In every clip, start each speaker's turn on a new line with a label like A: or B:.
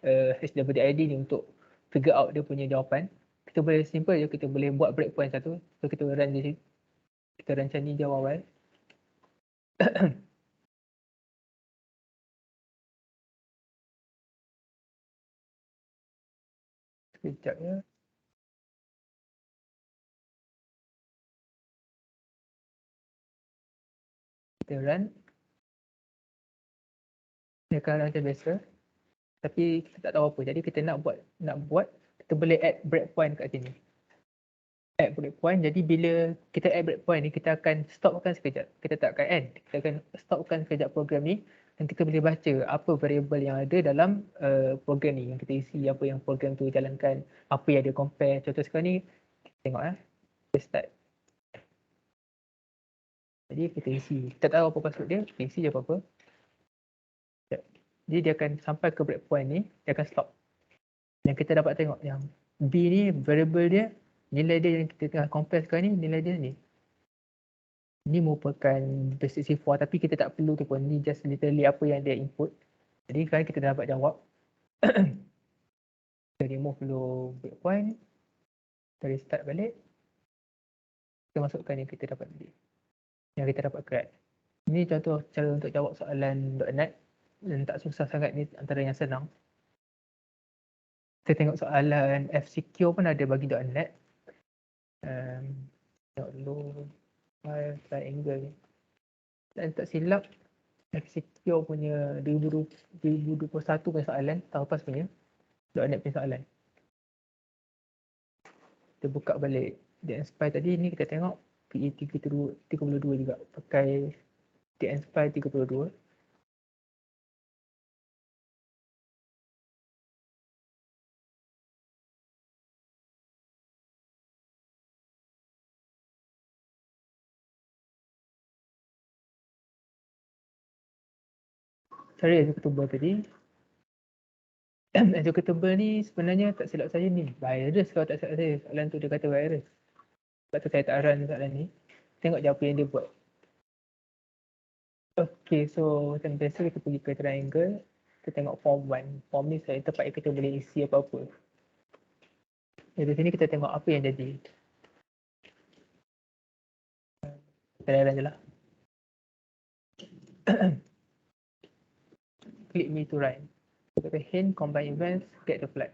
A: HWDID ni untuk figure out dia punya jawapan. Kita boleh simple je, kita boleh buat breakpoint satu. So kita run di sini. Kita rancang ni jauh awal. Sekejap ya. Kita run. Dia akan run macam biasa. Tapi kita tak tahu apa. Jadi kita nak buat, kita boleh add breakpoint kat sini. Add breakpoint. Jadi bila kita add breakpoint ni, kita akan stopkan sekejap. Kita tak akan end. Kita akan stopkan sekejap program ni dan kita boleh baca apa variable yang ada dalam program ni. Yang kita isi apa yang program tu jalankan, apa yang dia compare. Contoh sekarang ni, kita tengok kita start. Jadi kita isi. Kita tak tahu apa password dia, kita isi je apa-apa. Jadi dia akan sampai ke breakpoint ni, dia akan stop. Yang kita dapat tengok yang B ni variable dia, nilai dia yang kita tengah compare sekarang ni, nilai dia ni. Ini merupakan basic C4 tapi kita tak perlu tu pun. Ni just literally apa yang dia input. Jadi sekarang kita dah dapat jawab. Kita remove dulu breakpoint. Kita restart balik. Kita masukkan yang kita dapat tadi. Yang kita dapat correct. Ini contoh cara untuk jawab soalan .NET. Dan tak susah sangat, ni antara yang senang. Kita tengok soalan FCQ pun ada bagi .NET. Tengok dulu file triangle ni. Dan tak silap FCQ punya 2021 punya soalan, tahun lepas punya .NET punya soalan. Kita buka balik DNSpy tadi, ni kita tengok PE32 juga, pakai DNSpy 32. Cari executable tadi. Executable ni sebenarnya tak silap saya ni virus, kalau tak silap saya. Soalan tu dia kata virus. Sebab tu saya tak run soalan ni. Tengok je apa yang dia buat. Okay, so macam biasa kita pergi ke triangle. Kita tengok form 1. Form ni saya tempat yang kita boleh isi apa-apa. Dari sini kita tengok apa yang jadi. Kita run je lah. Click me to run. Kita kata hint, combine events, get the flag.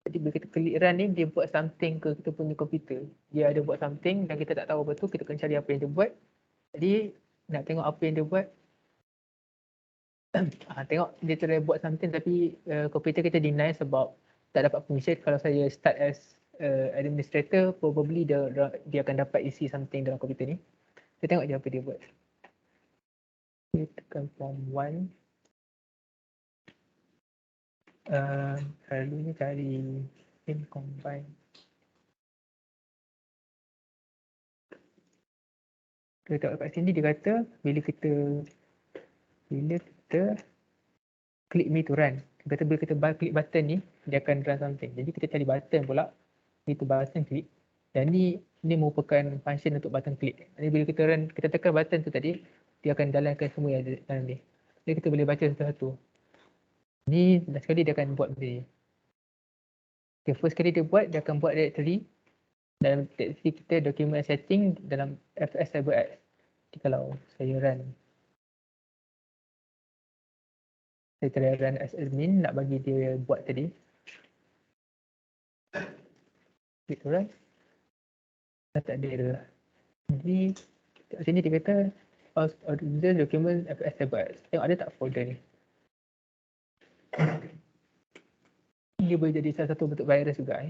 A: Jadi bila kita klik run ni, dia buat something ke kita punya komputer. Dia ada buat something dan kita tak tahu apa tu, kita kena cari apa yang dia buat. Jadi nak tengok apa yang dia buat. Tengok dia try buat something tapi komputer kita deny sebab tak dapat permission. Kalau saya start as administrator, probably dia akan dapat isi something dalam komputer ni. Kita tengok je apa dia buat. Kita tekan form 1. Selalunya cari in combine. Kita tengok kat sini dia kata bila kita click me to run. Dia kata bila kita klik button ni, dia akan run something. Jadi kita cari button pula. Itu button klik. Dan ni merupakan function untuk button klik. Jadi bila kita run, kita tekan button tu tadi, dia akan jalankan semua yang ada dalam ni. Jadi kita boleh baca satu-satu. Ni last sekali dia akan buat benda ni. Okay, first kali dia akan buat directory. Dalam directory kita document setting dalam FS CyberX. Jadi kalau saya run, saya try run as admin nak bagi dia buat tadi. Click run. Dah tak ada error. Jadi kat sini dia kata user document FS CyberX. Tengok ada tak folder ni. Dia boleh jadi salah satu bentuk virus juga.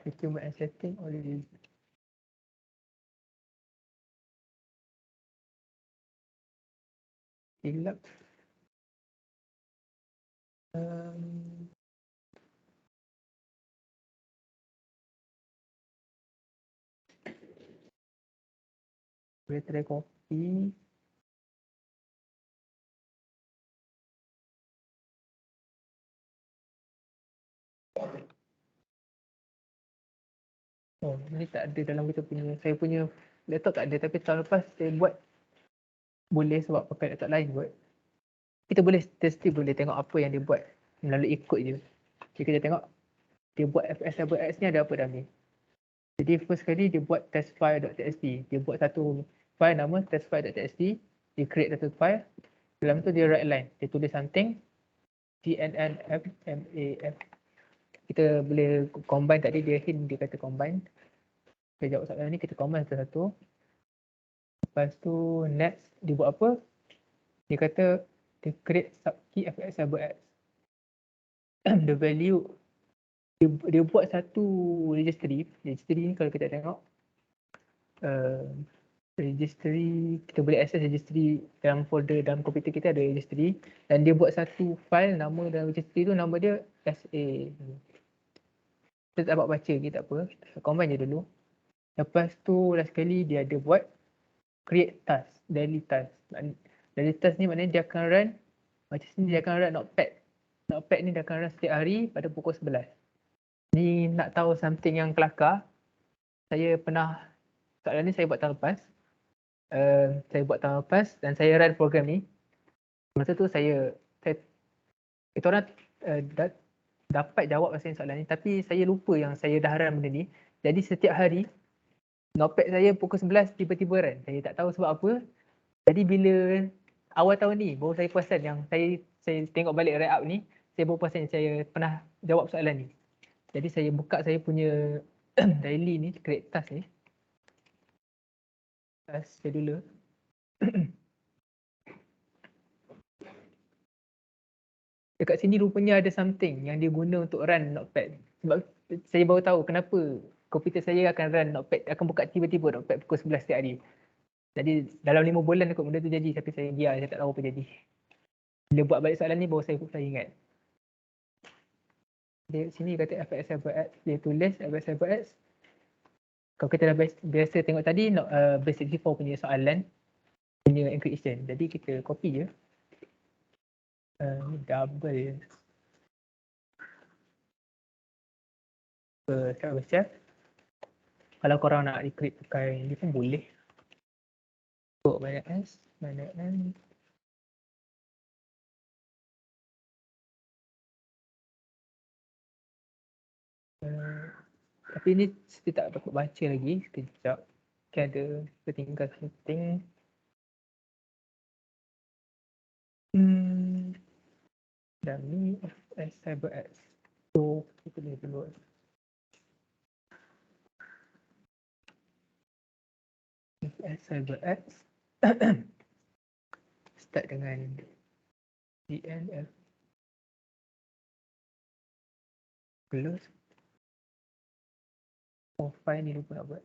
A: Document and setting already. Hilap. Boleh try copy. Oh, ni tak ada dalam kita punya, saya punya laptop tak ada, tapi tahun lepas saya buat boleh sebab pakai laptop lain buat. Kita boleh still boleh tengok apa yang dia buat melalui kod je. Jadi kita tengok dia buat FS ni ada apa dalam ni. Jadi first kali dia buat testfile.txt. Dia buat satu file nama testfile.txt. Dia create satu file. Dalam tu dia write line. Dia tulis something. GNNFMAF. Kita boleh combine tadi dia hint dia kata combine. Kita jawab soalan ni kita combine satu-satu. Lepas tu next dia buat apa? Dia kata dia create subkey fx. The value dia buat satu registry. Registry ni kalau kita tengok registry, kita boleh access registry dalam folder dalam komputer kita ada registry dan dia buat satu file nama dalam registry tu nama dia SA. Kita tak dapat baca kita tak apa, kita combine je dulu. Lepas tu last sekali dia ada buat create task, daily task. Daily task ni maknanya dia akan run macam sini dia akan run notepad. Notepad ni dia akan run setiap hari pada pukul 11. Ni nak tahu something yang kelakar. Saya pernah, soalan ni saya buat tahun lepas. Saya buat tahun lepas dan saya run program ni. Masa tu kita orang dapat jawab pasal soalan ni tapi saya lupa yang saya dah run benda ni. Jadi setiap hari notepad saya pukul 11 tiba-tiba run. Saya tak tahu sebab apa. Jadi bila awal tahun ni baru saya perasan yang saya tengok balik write up ni, saya baru perasan saya pernah jawab soalan ni. Jadi saya buka saya punya daily ni, create task ni. Task scheduler. Dekat sini rupanya ada something yang dia guna untuk run notepad. Sebab saya baru tahu kenapa komputer saya akan run notepad, akan buka tiba-tiba notepad pukul 11 setiap hari. Jadi dalam 5 bulan kot benda tu jadi tapi saya biar, saya tak tahu apa jadi. Bila buat balik soalan ni baru saya ingat. Dia sini kata FX dia tulis FX. Kalau kita dah biasa tengok tadi base 64 punya soalan punya encryption. Jadi kita copy je. Double share. Kalau korang nak decrypt pakai ni pun boleh. Untuk banyak S, banyak N. Tapi ni saya tak dapat baca lagi. Sekejap. Mungkin ada tertinggal something. Dan ni FS CyberX. So, kita boleh dulu. FS CyberX. Start dengan DNF. Close. Oh, file ni lupa nak buat.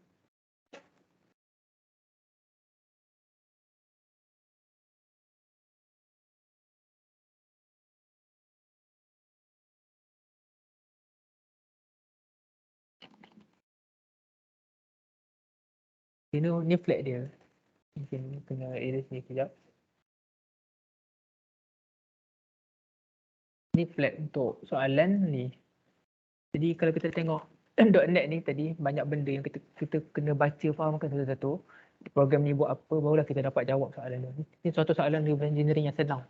A: Ni flag dia. Mungkin kena erase ni sekejap. Ni flag untuk soalan ni. Jadi kalau kita tengok .NET ni tadi banyak benda yang kita kena baca fahamkan satu-satu. Program ni buat apa barulah kita dapat jawab soalan ni. Ini suatu soalan reverse engineering yang senang.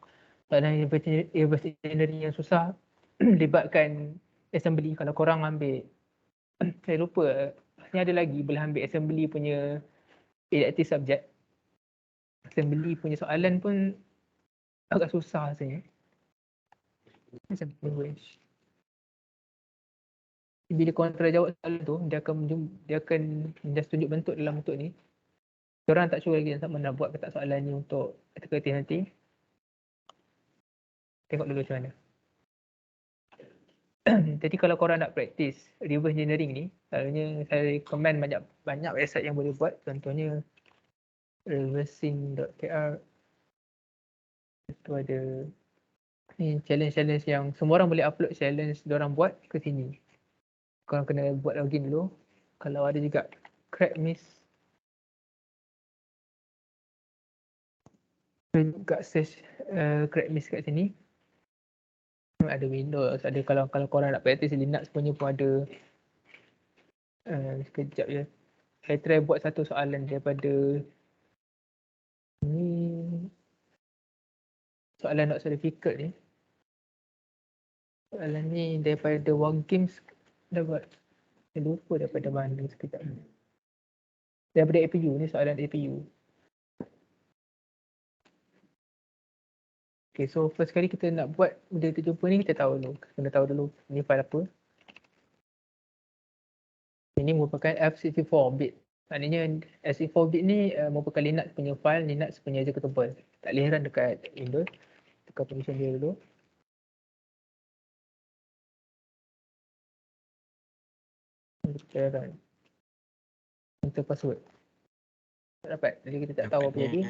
A: Soalan reverse engineering yang susah libatkan assembly. Kalau korang ambil saya lupa ni ada lagi boleh ambil assembly punya elective subject. Assembly punya soalan pun agak susah rasanya. Macam language. Bila korang try jawab soalan tu, dia akan just tunjuk bentuk dalam bentuk ni. Korang tak sure lagi sama nak buat ke tak soalan ni untuk teka-teki nanti. Tengok dulu macam mana. Jadi kalau korang nak practice reverse engineering ni, selalunya saya recommend banyak website yang boleh buat. Contohnya reversing.kr. Itu ada ni challenge-challenge yang semua orang boleh upload challenge diorang buat ke sini. Korang kena buat login dulu. Kalau ada juga Crackmiss. Juga search Crackmiss kat sini. Ada Windows, ada kalau korang nak practice Linux punya pun ada. Sekejap je. Saya try buat satu soalan daripada ni, soalan not so difficult ni. Soalan ni daripada War Games dapat. Saya lupa daripada mana sekejap ni. Daripada APU ni, soalan APU. Okay, so first kali kita nak buat benda terjumpa ni, kita tahu dulu. Kena tahu dulu ni file apa. Ini merupakan F64 bit. Maknanya F64 bit ni merupakan Linux punya file, Linux punya executable. Tak boleh run dekat Windows. Tukar permission dia dulu. Kita run. Enter password. Tak dapat. Jadi kita tak tahu apa lagi.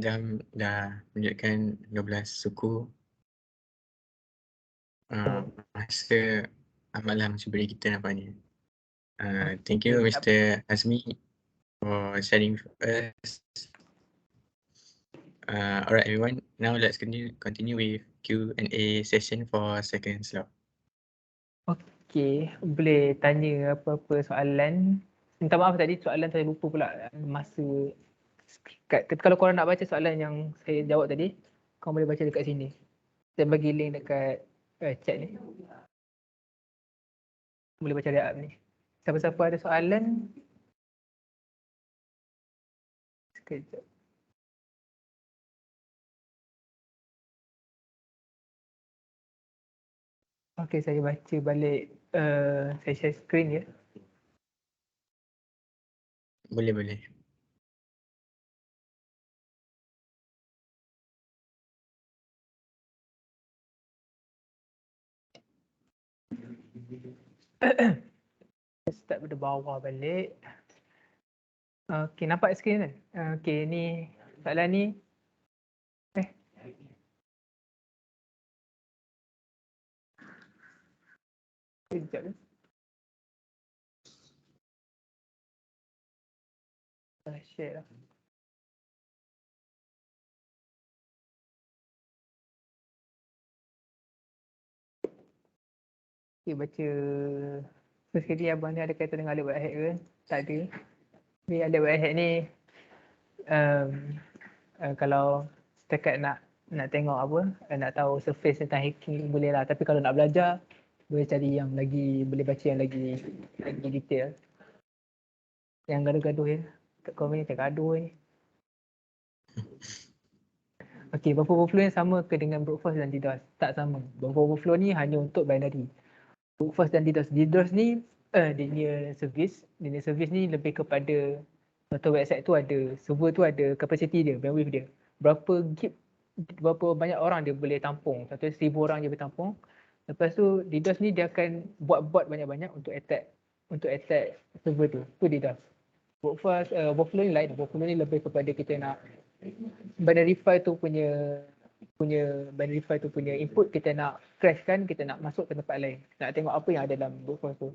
B: Jam dah menunjukkan 12 suku. Masa malam sebelum kita nampak ni. Thank you Mr. Azmi for sharing with us. Alright everyone, now let's continue with Q&A session for second slot.
A: Okay, boleh tanya apa-apa soalan. Minta maaf tadi soalan saya lupa pula masa. Kalau korang nak baca soalan yang saya jawab tadi, korang boleh baca dekat sini. Saya bagi link dekat chat ni. Boleh baca dia up ni. Siapa-siapa ada soalan? Sekejap. Okay, saya baca balik. Saya share screen ya.
B: Boleh.
A: Start pada bawah balik. Okay, nampak skrin kan? Okay, ni soalan ni. Sekejap ni. Share lah. Okay, baca. First sekali abang ni ada kaitan dengan alert whitehead ke? Tak ada. Ni alert whitehead ni kalau setakat nak tengok apa, nak tahu surface tentang hacking boleh lah. Tapi kalau nak belajar, boleh cari yang lagi, boleh baca yang lagi detail. Yang gaduh-gaduh ya. Kat komen ni tak gaduh ni. Okay, buffer overflow yang sama ke dengan brute force dan DDoS? Tak sama. Buffer overflow ni hanya untuk binary. Brute force dan DDoS. DDoS ni linear service. Linear service ni lebih kepada contoh website tu ada, server tu ada capacity dia, bandwidth dia. Berapa banyak orang dia boleh tampung. Contoh 1000 orang dia boleh tampung. Lepas tu DDoS ni dia akan buat bot banyak-banyak untuk attack server tu. Tu DDoS. Brute force overflow ni lain. Overflow ni lebih kepada kita nak binary file tu punya binary file tu punya input kita nak crash kan, kita nak masuk ke tempat lain. Nak tengok apa yang ada dalam brute force tu.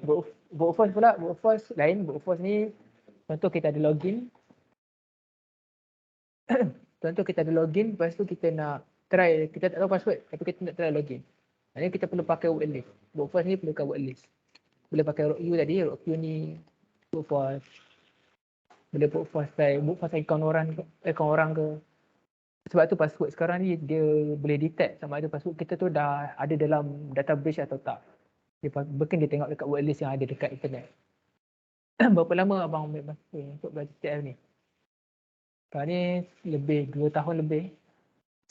A: Brute force pula, brute force lain. Brute force ni contoh kita ada login. Lepas tu kita nak try, kita tak tahu password tapi kita nak try login. Maksudnya kita perlu pakai word list. Brute force ni perlukan word list. Boleh pakai root Q tadi, root Q ni brute force. Boleh brute force account orang ke. Sebab tu password sekarang ni dia boleh detect sama ada password kita tu dah ada dalam database atau tak. Bahkan dia tengok dekat word list yang ada dekat internet. Berapa lama abang ambil masa untuk belajar TF ni? Sekarang ni lebih 2 tahun lebih.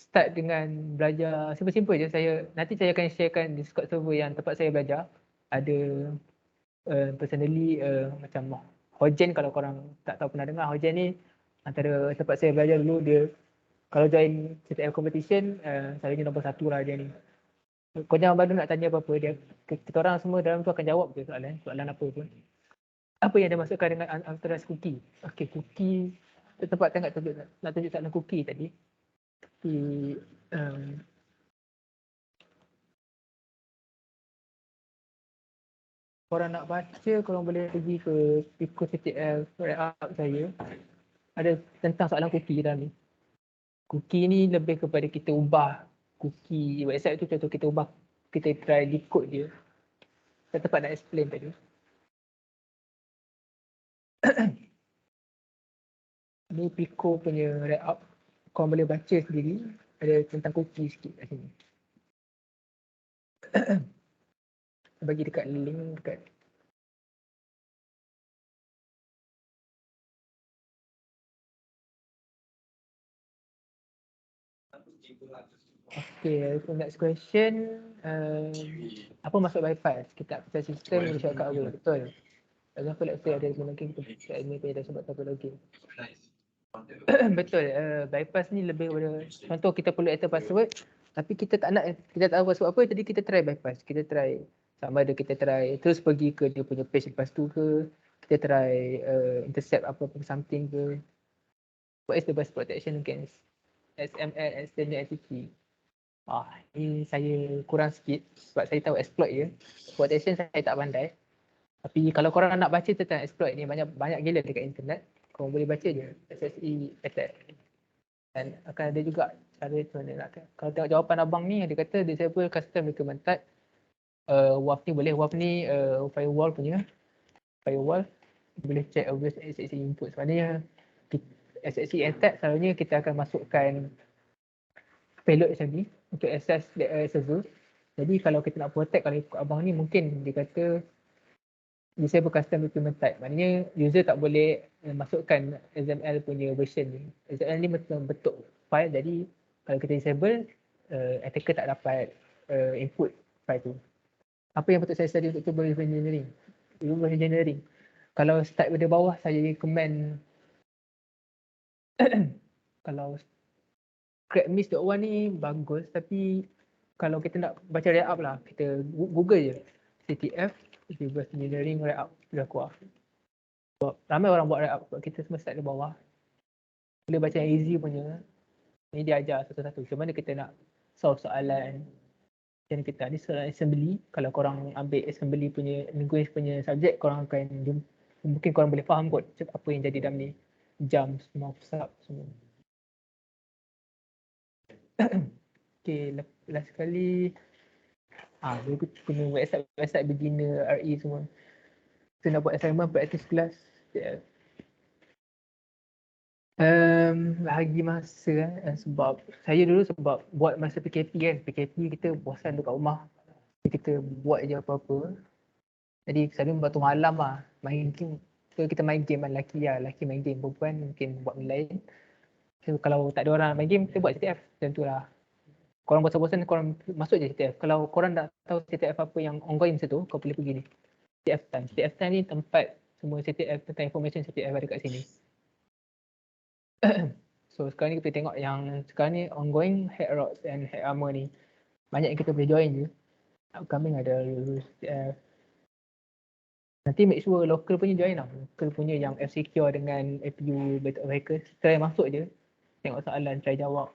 A: Start dengan belajar simple-simple je. Nanti saya akan sharekan Discord server yang tempat saya belajar. Ada personally macam Hojen, kalau korang tak tahu pernah dengar, Hojen ni antara tempat saya belajar dulu. Dia kalau join CTF competition, selalunya nombor 1 lah dia ni. Kau jangan baru nak tanya apa-apa, kita orang semua dalam tu akan jawab je soalan apa pun. Apa yang dia masukkan dengan authorized cookie? Okay, cookie, tempat nak tunjuk soalan cookie tadi. Korang nak baca, korang boleh pergi ke Pico CTF write-up saya. Ada tentang soalan cookie dalam ni. Cookie ni lebih kepada kita ubah cookie website tu, contoh kita ubah, kita try decode dia. Tak tepat nak explain tadi. Ni Pico punya wrap-up. Korang boleh baca sendiri. Ada tentang cookie sikit kat sini. Bagi dekat link dekat. Okay, so next question. Apa maksud bypass? Kita percaya sistem boleh shortcut away. Betul. Example, let's say ada mungkin kita admin punya sebab topologi. Betul. Bypass ni lebih kepada, contoh kita perlu enter password tapi kita tak nak, kita tak tahu password apa, jadi kita try bypass. Kita try sama ada kita try terus pergi ke dia punya page lepas tu ke, kita try intercept apa-apa something ke. What is the best protection against XML external entity? Ni saya kurang sikit sebab saya tahu exploit je. Protection saya tak pandai. Tapi kalau korang nak baca tentang exploit ni, banyak gila dekat internet. Korang boleh baca je SSE attack. Dan akan ada juga cara tu nak. Kalau tengok jawapan abang ni, dia kata disable custom recommend type. WAF ni boleh, WAF ni firewall punya. Firewall boleh check obvious SSE input. Sebenarnya SSE attack selalunya kita akan masukkan payload macam ni untuk access server. Jadi kalau kita nak protect, kalau ikut abang ni mungkin dia kata disable custom recommend type. Maknanya user tak boleh masukkan XML punya version ni. XML ni bentuk file, jadi kalau kita disable, attacker tak dapat input file tu. Apa yang patut saya study untuk cuba reverse engineering? Reverse engineering. Kalau start pada bawah, saya recommend kalau crackmiss.1 ni bagus, tapi kalau kita nak baca wrap up lah, kita google je CTF reverse engineering wrap up, dah keluar. Sebab ramai orang buat wrap up, sebab kita semua start dari bawah. Boleh baca yang easy punya. Ni dia ajar satu-satu macam mana kita nak solve soalan. Macam kita ni soalan assembly, kalau korang ambil assembly punya linguist punya subjek, korang akan mungkin korang boleh faham kot apa yang jadi dalam ni. Jump, semua sub semua. Okay, last sekali dia punya website beginner RE semua. Kita nak buat assignment practice class. Lagi masa sebab saya dulu sebab buat masa PKP kan, PKP kita bosan dekat rumah, kita buat je apa-apa. Jadi selalu batu malam lah main game. So kita main game kan, lelaki main game, perempuan mungkin buat benda lain. So kalau tak ada orang main game, kita buat CTF macam tu lah. Korang bosan-bosan, korang masuk je CTF. Kalau korang tak tahu CTF apa yang ongoing masa tu, kau boleh pergi ni CTF time. CTF time ni tempat semua CTF tentang information CTF ada kat sini. So sekarang ni kita tengok yang sekarang ni ongoing Hack Rocks and Hack Armor ni. Banyak yang kita boleh join je. Upcoming ada CTF. Nanti make sure local punya join lah. Local punya yang F-Secure dengan APU Battle of Hackers. Try masuk je. Tengok soalan, try jawab.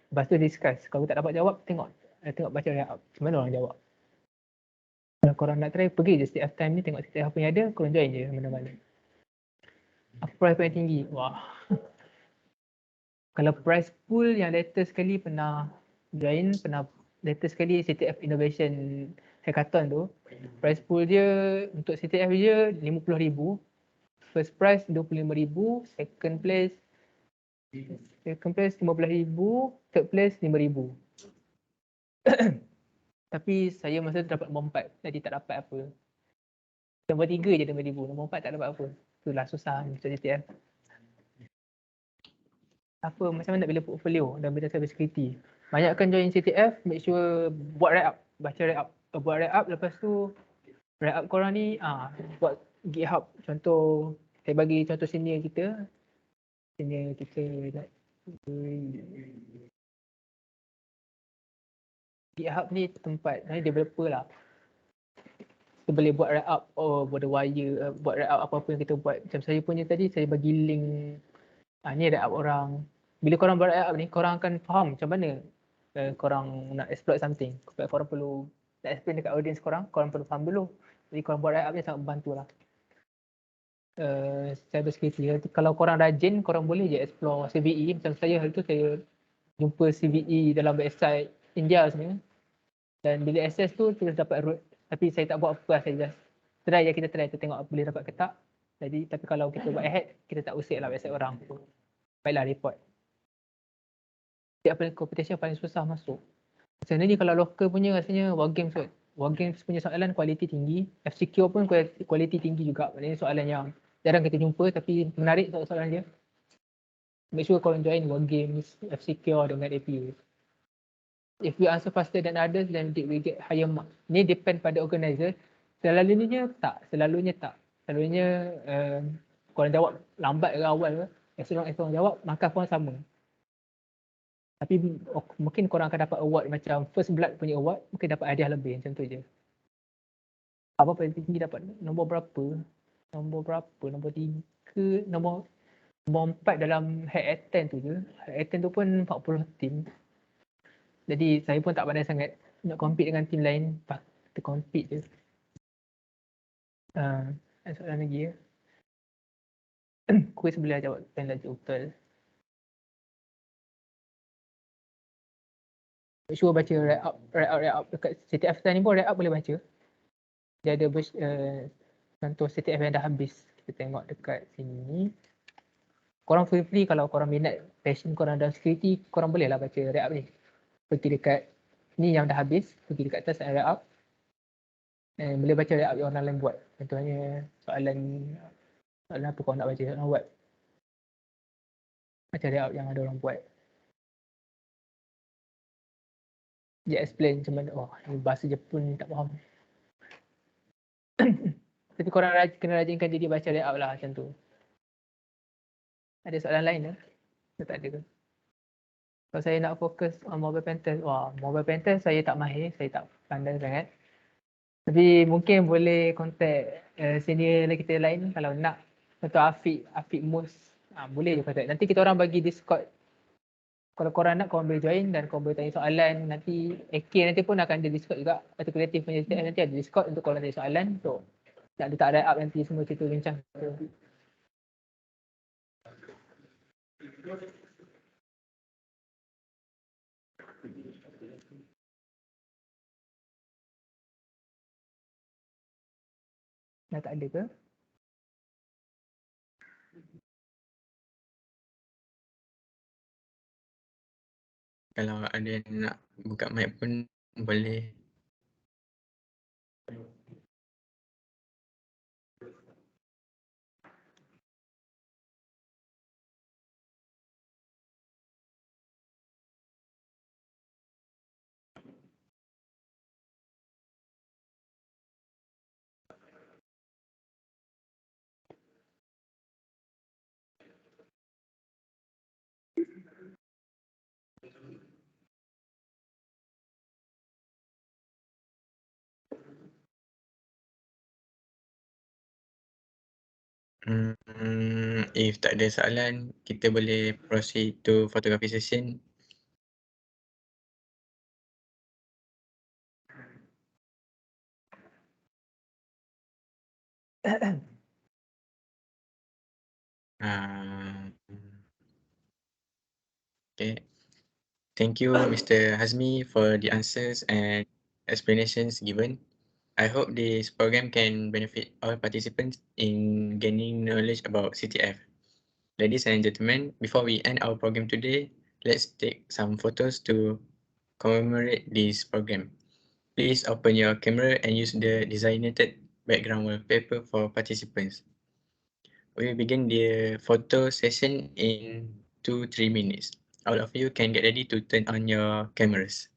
A: Lepas tu discuss. Kalau tak dapat jawab, tengok baca wrap up. Macam mana orang jawab. Kalau korang nak try, pergi je CTF time ni, tengok CTF apa yang ada, korang join je mana-mana. Apa price paling tinggi? Wah. Kalau price pool yang latest sekali pernah join, latest sekali CTF Innovation Hackathon tu, price pool dia untuk CTF je RM50,000, first prize RM25,000, second place RM15,000, third place RM5,000. Tapi saya masa tu dapat nombor 4, jadi tak dapat apa. Nombor 3 je RM5,000, nombor 4 tak dapat apa. Itulah susah macam CTF. Apa, macam mana nak bila portfolio dan bila cyber security. Banyakkan join CTF, make sure buat wrap up, baca wrap up. Buat wrap up, lepas tu wrap up korang ni buat GitHub. Contoh, saya bagi contoh senior kita GitHub ni tempat developer lah. Kita boleh buat wrap up, buat wire, buat wrap up apa-apa yang kita buat. Macam saya punya tadi, saya bagi link ni wrap up orang. Bila korang buat wrap up ni, korang akan faham macam mana korang nak exploit something. Korang perlu nak explain dekat audience korang perlu faham dulu. Jadi korang buat wrap up ni sangat membantu lah. Cyber security. Kalau korang rajin, korang boleh je explore CVE. Macam saya hari tu saya jumpa CVE dalam website India sebenarnya. Dan bila access tu terus dapat root. Tapi saya tak buat apa lah, saya just try je, kita try tu tengok boleh dapat ke tak. Jadi tapi kalau kita buat ahead, kita tak usik lah website orang. Baiklah report. Setiap competition paling susah masuk. Sebenarnya kalau local punya rasanya war games kot. War games punya soalan kualiti tinggi. FCQ pun kualiti tinggi juga. Maknanya soalan yang jarang kita jumpa tapi menarik soalan dia. Make sure korang join war games, FCQ dengan APU. If we answer faster than others, then we get higher mark. Ni depend pada organizer. Selalunya tak. Selalunya korang jawab lambat ke awal ke, as long as korang jawab, markah korang sama. Tapi mungkin korang akan dapat award macam first blood punya award, mungkin dapat hadiah lebih macam tu je. Apa paling tinggi dapat nombor berapa? Nombor 3, nombor 4 dalam head 10 tu je. Head 10 tu pun 40 tim. Jadi saya pun tak pandai sangat nak compete dengan tim lain. Kita compete je. Soalan lagi ya. Kuis boleh jawab pen lagi betul. Make sure baca write up dekat CTF ni pun write up boleh baca. Dia ada contoh CTF yang dah habis. Kita tengok dekat sini. Korang free kalau korang minat passion korang dalam security, korang boleh lah baca write up ni. Pergi dekat ni yang dah habis, pergi dekat atas write up. Boleh baca write up yang orang lain buat. Contohnya soalan apa korang nak baca, soalan web. Baca write up yang ada orang buat. Dia explain macam mana, bahasa Jepun tak faham. Tapi korang kena rajinkan jadi baca write up lah macam tu. Ada soalan lain ke? Tak ada ke? Kalau saya nak fokus on mobile pen test, mobile pen test saya tak mahir, saya tak pandai sangat. Tapi mungkin boleh contact senior kita lain kalau nak. Contoh Afiq Mus. Boleh je contact. Nanti kita orang bagi Discord. Kalau korang nak, korang boleh join dan korang boleh tanya soalan. Nanti AK nanti pun akan ada Discord juga. Atau kreatif punya nanti ada Discord untuk korang tanya soalan. So, nak letak write up nanti semua kita bincang. Dah tak ada ke?
B: Kalau ada yang nak buka mic pun boleh. If tak ada soalan, kita boleh proceed to photography session. Okay. Thank you, Mr. Hazmi, for the answers and explanations given. I hope this program can benefit all participants in gaining knowledge about CTF. Ladies and gentlemen, before we end our program today, let's take some photos to commemorate this program. Please open your camera and use the designated background wallpaper for participants. We will begin the photo session in 2-3 minutes. All of you can get ready to turn on your cameras.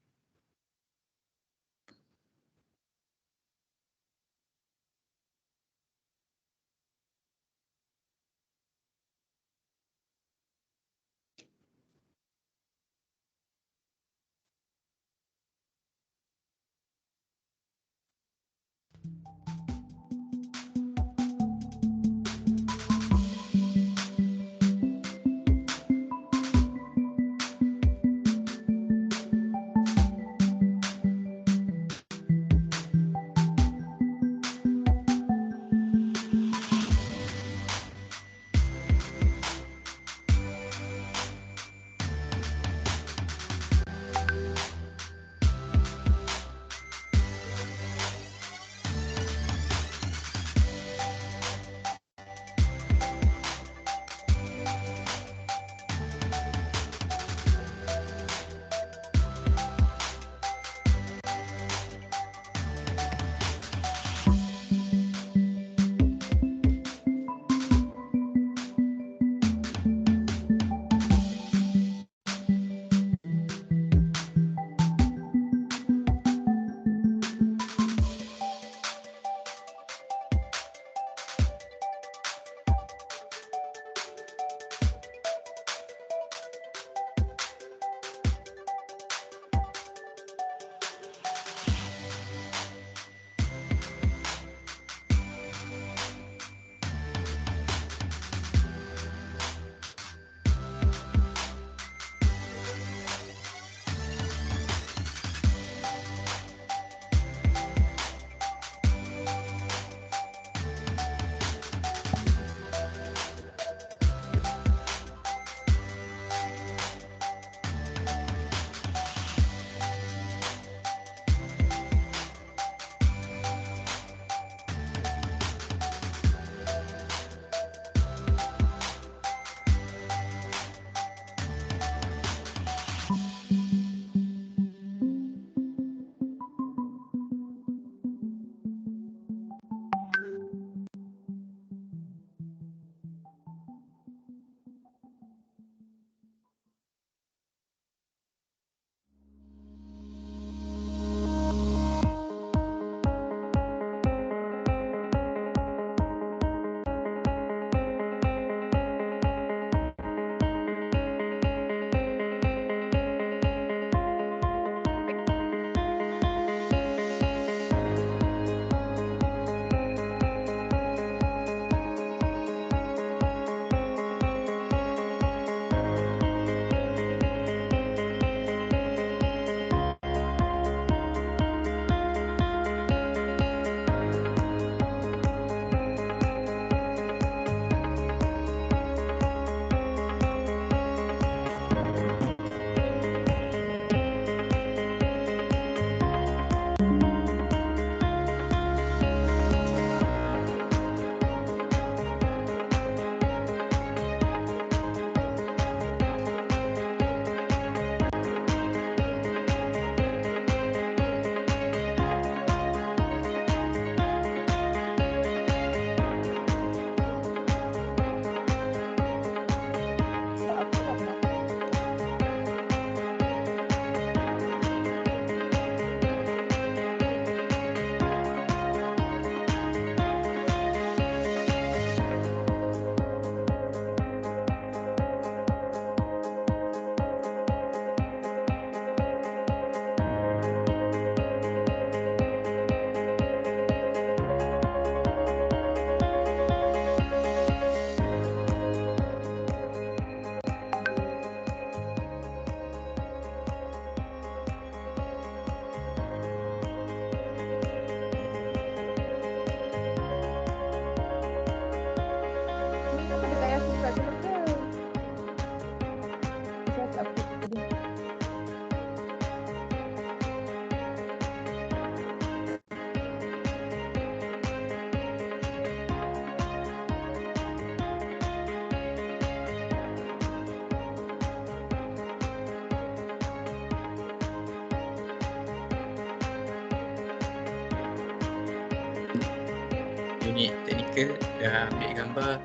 B: unit teknikal dah ambil gambar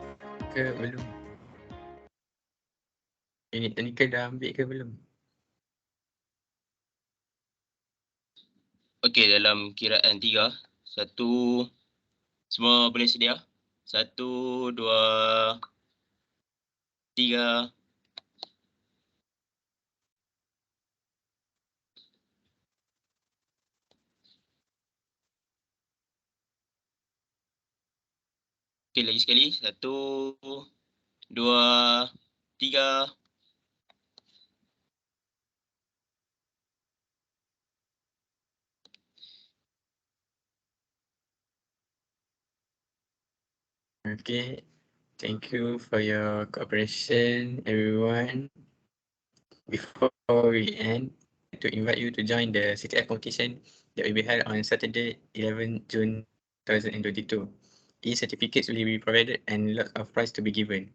B: ke belum? Unit teknikal dah ambil ke belum?
C: Okey, dalam kiraan 3. 1, semua boleh sedia? 1, 2, 3. Okey, lagi sekali. 1, 2, 3.
B: Okay, thank you for your cooperation, everyone. Before we end, to invite you to join the CTF competition that will be held on Saturday, 11 June 2022. E-certificates will be provided and lots of prize to be given.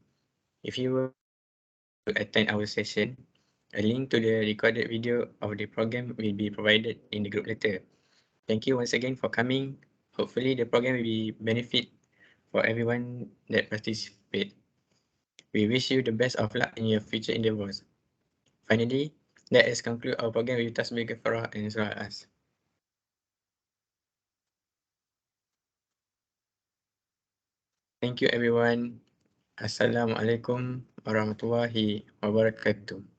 B: If you will attend our session, a link to the recorded video of the program will be provided in the group letter. Thank you once again for coming. Hopefully the program will be benefit for everyone that participate. We wish you the best of luck in your future endeavors. Finally, let us conclude our program with Tasbih Kafarah and Surah As. Thank you everyone. Assalamualaikum warahmatullahi wabarakatuh.